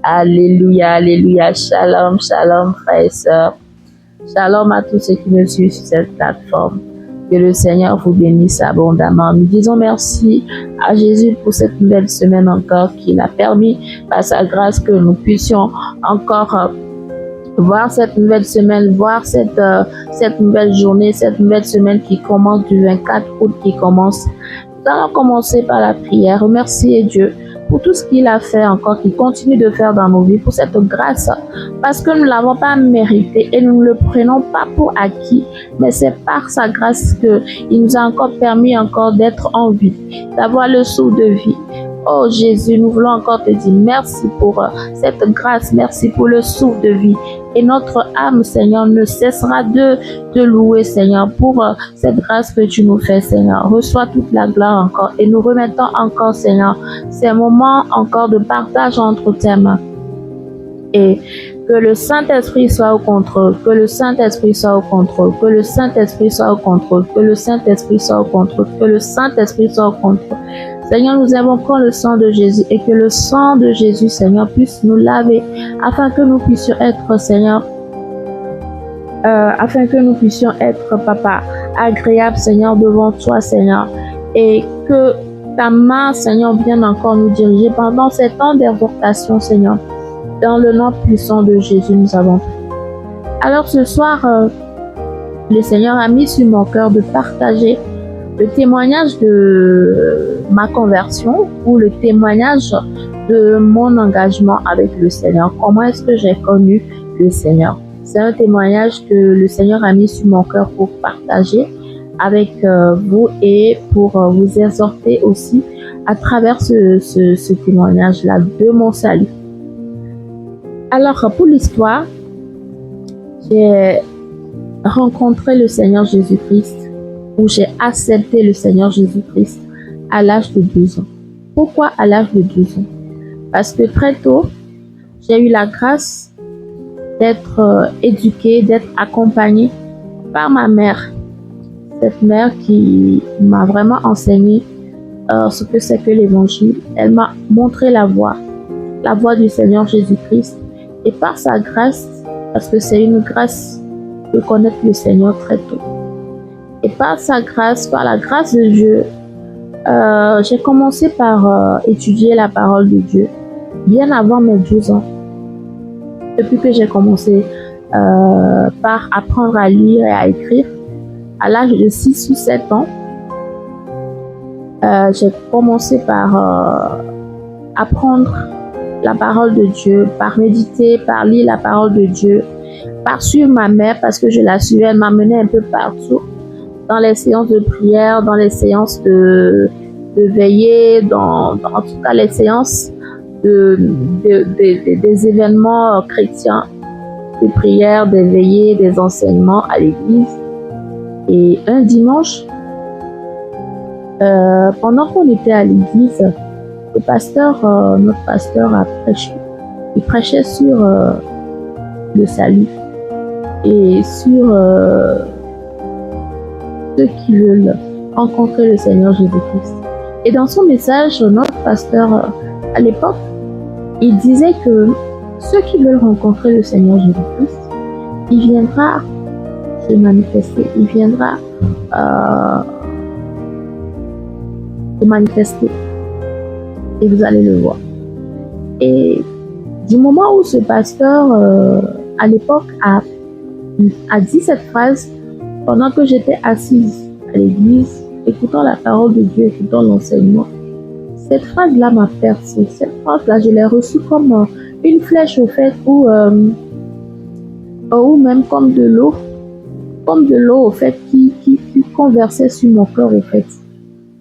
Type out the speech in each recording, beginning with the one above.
Alléluia, alléluia. Shalom, shalom, frères et sœurs. Shalom à tous ceux qui me suivent sur cette plateforme. Que le Seigneur vous bénisse abondamment. Nous disons merci à Jésus pour cette nouvelle semaine encore qu'il a permis par sa grâce que nous puissions encore voir cette nouvelle semaine, voir cette nouvelle journée, cette nouvelle semaine qui commence du 24 août qui commence. Nous allons commencer par la prière. Remercier Dieu pour tout ce qu'il a fait encore, qu'il continue de faire dans nos vies, pour cette grâce, parce que nous ne l'avons pas mérité et nous ne le prenons pas pour acquis, mais c'est par sa grâce qu'il nous a encore permis encore d'être en vie, d'avoir le souffle de vie. Oh Jésus, nous voulons encore te dire merci pour cette grâce, merci pour le souffle de vie. Et notre âme, Seigneur, ne cessera de te louer, Seigneur, pour cette grâce que tu nous fais, Seigneur. Reçois toute la gloire encore et nous remettons encore, Seigneur, ces moments encore de partage entre tes mains. Et que le Saint-Esprit soit au contrôle, que le Saint-Esprit soit au contrôle, que le Saint-Esprit soit au contrôle, que le Saint-Esprit soit au contrôle, que le Saint-Esprit soit au contrôle. Seigneur, nous invoquons le sang de Jésus et que le sang de Jésus, Seigneur, puisse nous laver afin que nous puissions être, Seigneur, Papa, agréable, Seigneur, devant toi, Seigneur, et que ta main, Seigneur, vienne encore nous diriger pendant ces temps d'exhortation, Seigneur. Dans le nom puissant de Jésus, nous avons prié. Alors ce soir, le Seigneur a mis sur mon cœur de partager le témoignage de ma conversion ou le témoignage de mon engagement avec le Seigneur. Comment est-ce que j'ai connu le Seigneur? C'est un témoignage que le Seigneur a mis sur mon cœur pour partager avec vous et pour vous exhorter aussi à travers ce témoignage-là de mon salut. Alors, pour l'histoire, j'ai rencontré le Seigneur Jésus-Christ, où j'ai accepté le Seigneur Jésus-Christ à l'âge de 12 ans. Pourquoi à l'âge de 12 ans? Parce que très tôt, j'ai eu la grâce d'être éduquée, d'être accompagnée par ma mère. Cette mère qui m'a vraiment enseigné ce que c'est que l'évangile. Elle m'a montré la voie du Seigneur Jésus-Christ. Et par sa grâce, parce que c'est une grâce de connaître le Seigneur très tôt. Et par sa grâce, par la grâce de Dieu, j'ai commencé par étudier la parole de Dieu bien avant mes 12 ans. Depuis que j'ai commencé par apprendre à lire et à écrire, à l'âge de 6 ou 7 ans, j'ai commencé par apprendre la parole de Dieu, par méditer, par lire la parole de Dieu, par suivre ma mère parce que je la suivais, elle m'amenait un peu partout, dans les séances de prière, dans les séances de veillée, en tout cas les séances des événements chrétiens, de prière, des veillées, des enseignements à l'église. Et un dimanche, pendant qu'on était à l'église, notre pasteur a prêché. Il prêchait sur le salut et sur ceux qui veulent rencontrer le Seigneur Jésus-Christ. Et dans son message, notre pasteur, à l'époque, il disait que ceux qui veulent rencontrer le Seigneur Jésus-Christ, il viendra se manifester, il viendra se manifester. Et vous allez le voir. Et du moment où ce pasteur, à l'époque, a dit cette phrase, pendant que j'étais assise à l'église, écoutant la parole de Dieu, écoutant l'enseignement, cette phrase-là m'a percée. Cette phrase-là, je l'ai reçue comme une flèche au fait, ou même comme de l'eau au fait, qui conversait sur mon cœur au fait.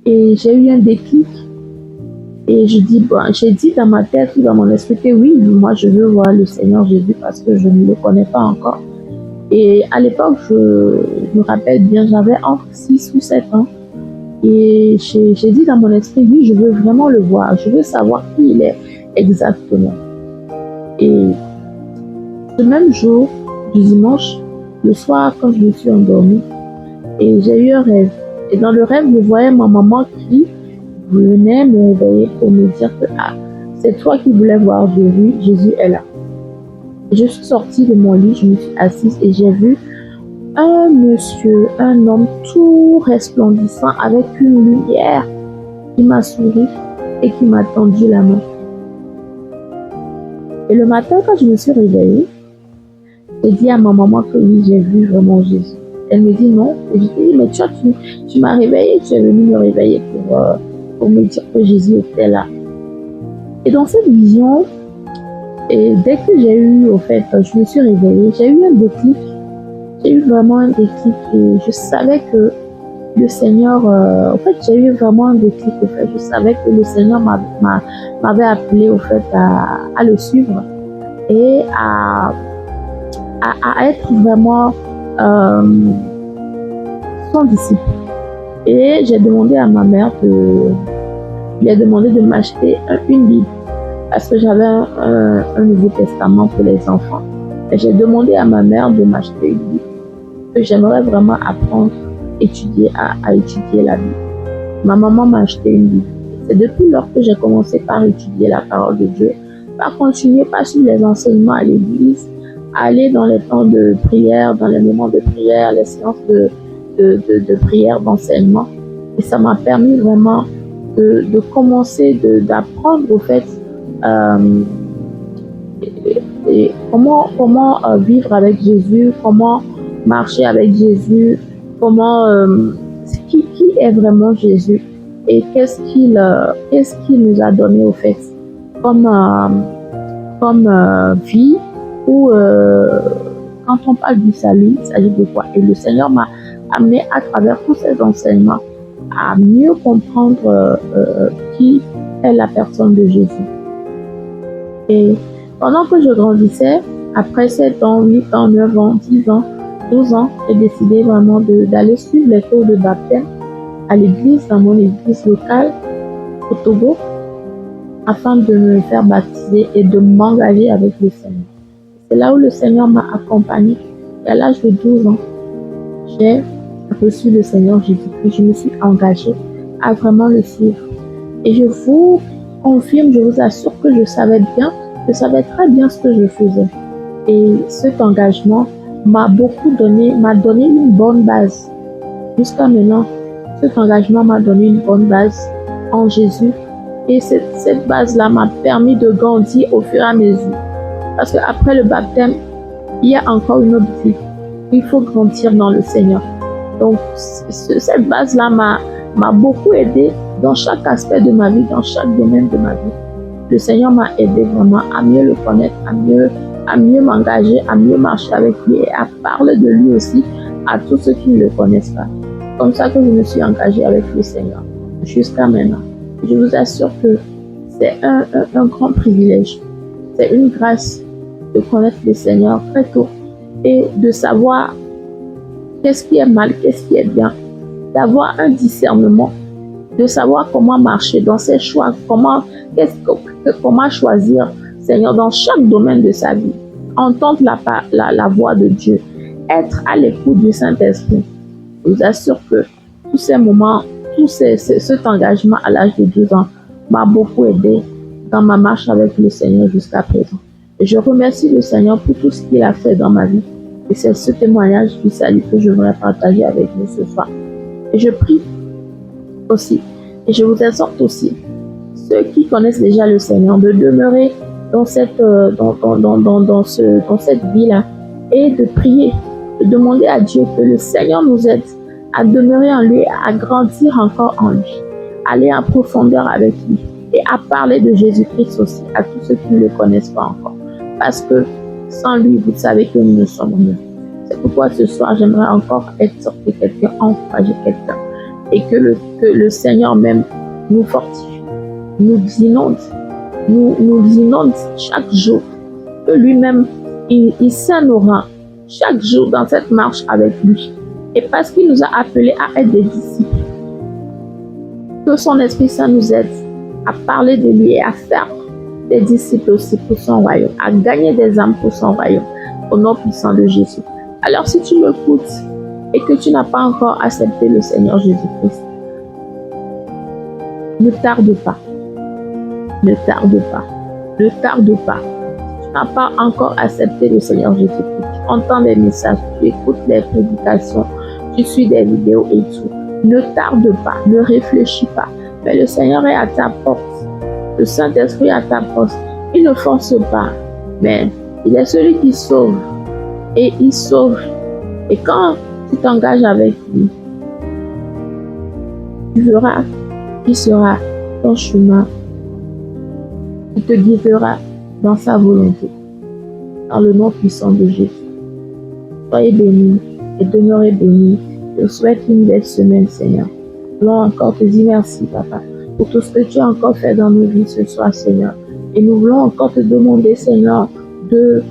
Et j'ai eu un déclic. Et j'ai dit dans ma tête ou dans mon esprit que oui, moi je veux voir le Seigneur Jésus parce que je ne le connais pas encore. Et à l'époque, je me rappelle bien, j'avais entre 6 ou 7 ans. Et j'ai dit dans mon esprit, oui, je veux vraiment le voir. Je veux savoir qui il est exactement. Et ce même jour, du dimanche, le soir, quand je me suis endormie, et j'ai eu un rêve. Et dans le rêve, je voyais ma maman qui venait me réveiller pour me dire que C'est toi qui voulais voir Jésus, Jésus est là. Je suis sortie de mon lit, je me suis assise et j'ai vu un monsieur, un homme tout resplendissant avec une lumière qui m'a souri et qui m'a tendu la main. Et le matin, quand je me suis réveillée, j'ai dit à ma maman que oui, j'ai vu vraiment Jésus. Elle me dit non. Et je lui ai dit, mais tu m'as réveillée, tu es venue me réveiller pour me dire que Jésus était là. Et dans cette vision, et dès que j'ai eu, au fait, je me suis réveillée, j'ai eu un déclic. J'ai eu vraiment un déclic et je savais que le Seigneur, en fait, j'ai eu vraiment un déclic, au fait. Je savais que le Seigneur m'avait appelé, au fait, à le suivre et à être vraiment son disciple. Et j'ai demandé à ma mère lui ai demandé de m'acheter une Bible parce que j'avais un Nouveau Testament pour les enfants. Et j'ai demandé à ma mère de m'acheter une Bible que j'aimerais vraiment apprendre à étudier la Bible. Ma maman m'a acheté une Bible. C'est depuis lors que j'ai commencé par étudier la parole de Dieu, par continuer par suivre les enseignements à l'église, aller dans les temps de prière, dans les moments de prière, les séances de prière, d'enseignement. Et ça m'a permis vraiment de commencer, d'apprendre au fait et comment vivre avec Jésus, comment marcher avec Jésus, comment qui est vraiment Jésus et qu'est-ce qu'il nous a donné au fait comme vie ou quand on parle du salut, il s'agit de quoi? Et le Seigneur m'a amené à travers tous ces enseignements à mieux comprendre qui est la personne de Jésus. Et pendant que je grandissais, après 7 ans, 8 ans, 9 ans, 10 ans, 12 ans, j'ai décidé vraiment d'aller suivre les cours de baptême à l'église, dans mon église locale au Togo, afin de me faire baptiser et de m'engager avec le Seigneur. C'est là où le Seigneur m'a accompagné. Et à l'âge de 12 ans, j'ai reçu le Seigneur Jésus-Christ. Je me suis engagée à vraiment le suivre. Et je vous confirme, je vous assure que je savais très bien ce que je faisais. Et cet engagement m'a donné une bonne base. Jusqu'à maintenant, cet engagement m'a donné une bonne base en Jésus. Et cette base-là m'a permis de grandir au fur et à mesure. Parce qu'après le baptême, il y a encore une autre vie. Il faut grandir dans le Seigneur. Donc, cette base-là m'a beaucoup aidé dans chaque aspect de ma vie, dans chaque domaine de ma vie. Le Seigneur m'a aidé vraiment à mieux le connaître, à mieux m'engager, à mieux marcher avec lui et à parler de lui aussi à tous ceux qui ne le connaissent pas. Comme ça que je me suis engagée avec le Seigneur jusqu'à maintenant. Je vous assure que c'est un grand privilège. C'est une grâce de connaître le Seigneur très tôt et de savoir qu'est-ce qui est mal, qu'est-ce qui est bien, d'avoir un discernement, de savoir comment marcher dans ses choix, comment choisir, Seigneur, dans chaque domaine de sa vie, entendre la voix de Dieu, être à l'écoute du Saint-Esprit. Je vous assure que tous ces moments, cet engagement à l'âge de 12 ans m'a beaucoup aidé dans ma marche avec le Seigneur jusqu'à présent. Et je remercie le Seigneur pour tout ce qu'il a fait dans ma vie. Et c'est ce témoignage du salut que je voudrais partager avec vous ce soir. Et je prie aussi, et je vous exhorte aussi, ceux qui connaissent déjà le Seigneur, de demeurer dans cette vie-là et de prier, de demander à Dieu que le Seigneur nous aide à demeurer en lui, à grandir encore en lui, à aller en profondeur avec lui et à parler de Jésus-Christ aussi à tous ceux qui ne le connaissent pas encore. Parce que sans lui, vous savez que nous ne sommes rien. C'est pourquoi ce soir, j'aimerais encore exhorter quelqu'un, encourager quelqu'un et que le Seigneur même nous fortifie, nous inonde chaque jour, que lui-même, il scelle nos rangs chaque jour dans cette marche avec lui. Et parce qu'il nous a appelés à être des disciples, que son Esprit Saint nous aide à parler de lui et à faire des disciples aussi pour son royaume, à gagner des âmes pour son royaume, au nom puissant de Jésus. Alors si tu m'écoutes et que tu n'as pas encore accepté le Seigneur Jésus-Christ, ne tarde pas. Ne tarde pas. Ne tarde pas. Si tu n'as pas encore accepté le Seigneur Jésus-Christ, tu entends les messages, tu écoutes les prédications, tu suis des vidéos et tout. Ne tarde pas, ne réfléchis pas. Mais le Seigneur est à ta porte. Le Saint-Esprit est à ta porte. Il ne force pas, mais il est celui qui sauve. Et il sauve. Et quand tu t'engages avec lui, tu verras qui sera ton chemin. Il te guidera dans sa volonté. Dans le nom puissant de Jésus. Soyez bénis et demeurez bénis. Je souhaite une belle semaine, Seigneur. Nous voulons encore te dire merci, Papa, pour tout ce que tu as encore fait dans nos vies ce soir, Seigneur. Et nous voulons encore te demander, Seigneur, de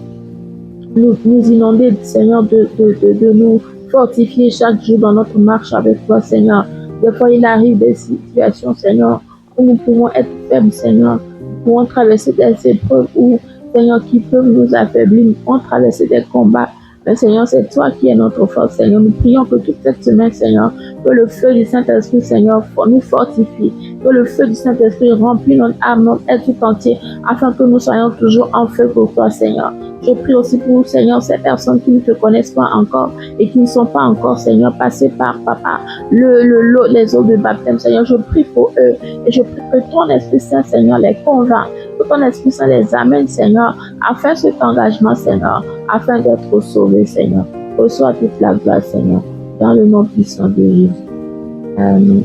nous inonder, Seigneur, de nous fortifier chaque jour dans notre marche avec toi, Seigneur. Des fois, il arrive des situations, Seigneur, où nous pouvons être faibles, Seigneur. Nous pouvons traverser des épreuves où, Seigneur, qui peuvent nous affaiblir. Nous pouvons traverser des combats. Mais Seigneur, c'est toi qui es notre force, Seigneur. Nous prions que toute cette semaine, Seigneur, que le feu du Saint-Esprit, Seigneur, nous fortifie. Que le feu du Saint-Esprit remplit notre âme, notre être tout entier, afin que nous soyons toujours en feu pour toi, Seigneur. Je prie aussi pour, Seigneur, ces personnes qui ne te connaissent pas encore et qui ne sont pas encore, Seigneur, passées par, Papa, les eaux de baptême, Seigneur. Je prie pour eux et je prie que ton Esprit Saint, Seigneur, les convainc, que ton Esprit Saint les amène, Seigneur, à faire cet engagement, Seigneur, afin d'être sauvés, Seigneur. Reçois toute la gloire, Seigneur, dans le nom puissant de Jésus. Amen.